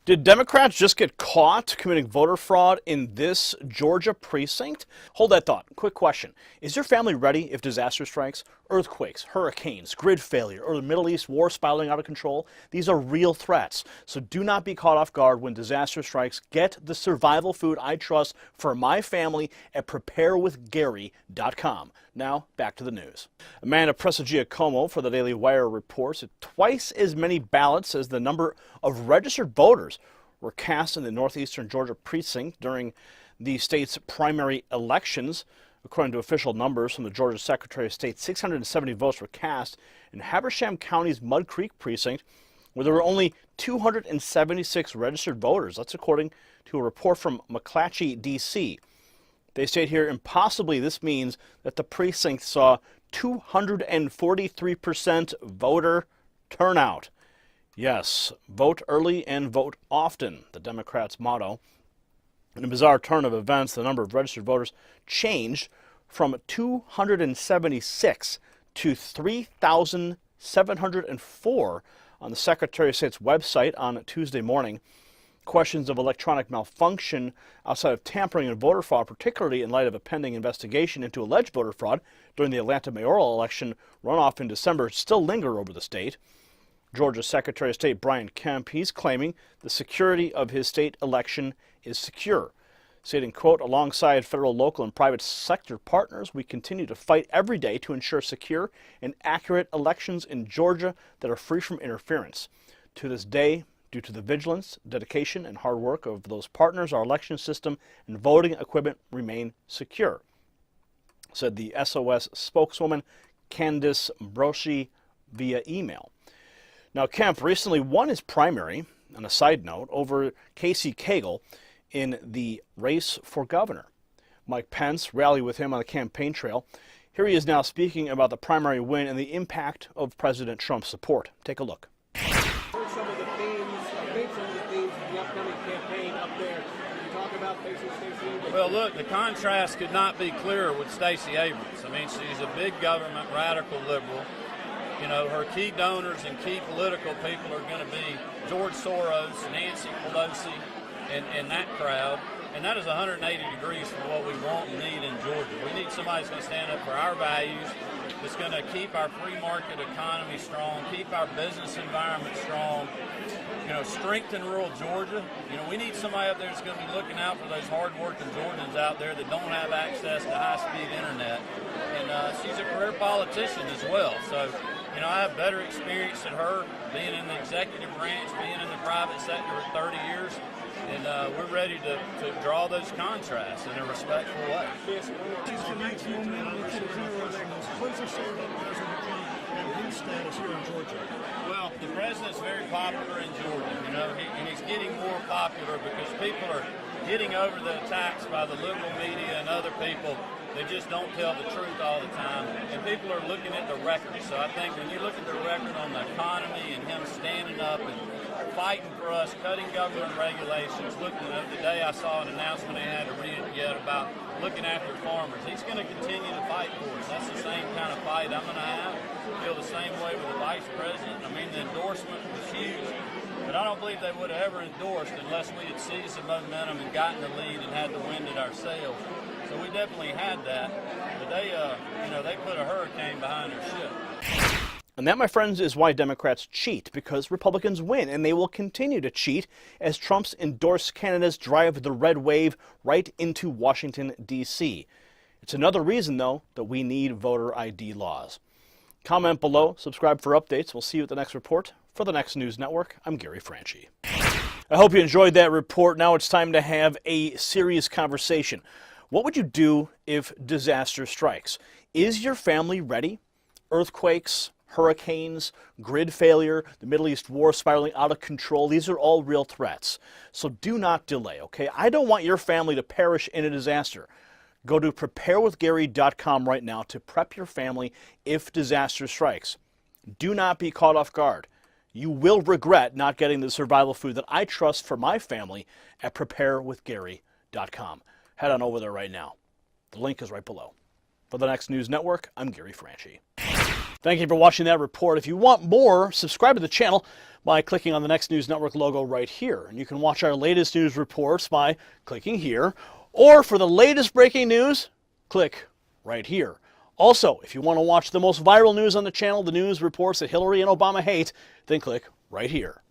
Did Democrats just get caught committing voter fraud in this Georgia precinct? Hold that thought. Quick question. Is your family ready if disaster strikes? Earthquakes, hurricanes, grid failure, or the Middle East war spiraling out of control? These are real threats. So do not be caught off guard when disaster strikes. Get the survival food I trust for my family at preparewithgary.com. Now, back to the news. Amanda Pressagiacomo for the Daily Wire reports that twice as many ballots as the number of registered voters were cast in the northeastern Georgia precinct during the state's primary elections. According to official numbers from the Georgia Secretary of State, 670 votes were cast in Habersham County's Mud Creek precinct, where there were only 276 registered voters. That's according to a report from McClatchy, D.C. They state here, impossibly, this means that the precinct saw 243% voter turnout. Yes, vote early and vote often, the Democrats' motto. In a bizarre turn of events, the number of registered voters changed from 276 to 3,704 on the Secretary of State's website on Tuesday morning. Questions of electronic malfunction outside of tampering and voter fraud, particularly in light of a pending investigation into alleged voter fraud during the Atlanta mayoral election runoff in December, still linger over the state. Georgia Secretary of State Brian Kemp, he's claiming the security of his state election is secure, stating, quote, alongside federal, local, and private sector partners, we continue to fight every day to ensure secure and accurate elections in Georgia that are free from interference. To this day, due to the vigilance, dedication, and hard work of those partners, our election system and voting equipment remain secure, said the SOS spokeswoman Candice Broshi via email. Now, Kemp recently won his primary, on a side note, over Casey Cagle in the race for governor. Mike Pence rallied with him on the campaign trail. Here he is now speaking about the primary win and the impact of President Trump's support. Take a look. Some of the themes of the upcoming campaign up there. Can you talk about facing Stacey Abrams? Well, look, the contrast could not be clearer with Stacey Abrams. I mean, she's a big government, radical liberal. You know, her key donors and key political people are going to be George Soros, Nancy Pelosi, and that crowd. And that is 180 degrees from what we want and need in Georgia. We need somebody who's going to stand up for our values, that's going to keep our free market economy strong, keep our business environment strong, you know, strengthen rural Georgia. You know, we need somebody up there that's going to be looking out for those hard-working Georgians out there that don't have access to high-speed internet. And she's a career politician as well. So, you know, I have better experience than her being in the executive branch, being in the private sector for 30 years. And we're ready to draw those contrasts in a respectful way. Well, the president's very popular in Georgia, you know, and he's getting more popular because people are getting over the attacks by the liberal media and other people. They just don't tell the truth all the time, and people are looking at the record. So I think when you look at the record on the economy and him standing up and fighting for us, cutting government regulations, looking at the day I saw an announcement I had to read it yet about looking after farmers. He's going to continue to fight for us. That's the same kind of fight I'm going to have. Feel the same way with the vice president. I mean, the endorsement was huge, but I don't believe they would have ever endorsed unless we had seized the momentum and gotten the lead and had the wind at our sails. So we definitely had that, but they, you know, they put a hurricane behind their ship. And that, my friends, is why Democrats cheat, because Republicans win, and they will continue to cheat as Trump's endorsed candidates drive the red wave right into Washington, D.C. It's another reason, though, that we need voter ID laws. Comment below, subscribe for updates. We'll see you at the next report. For the Next News Network, I'm Gary Franchi. I hope you enjoyed that report. Now it's time to have a serious conversation. What would you do if disaster strikes? Is your family ready? Earthquakes, hurricanes, grid failure, the Middle East war spiraling out of control. These are all real threats. So do not delay, okay? I don't want your family to perish in a disaster. Go to preparewithgary.com right now to prep your family if disaster strikes. Do not be caught off guard. You will regret not getting the survival food that I trust for my family at preparewithgary.com. Head on over there right now. The link is right below. For the Next News Network, I'm Gary Franchi. Thank you for watching that report. If you want more, subscribe to the channel by clicking on the Next News Network logo right here. And you can watch our latest news reports by clicking here. Or for the latest breaking news, click right here. Also, if you want to watch the most viral news on the channel, the news reports that Hillary and Obama hate, then click right here.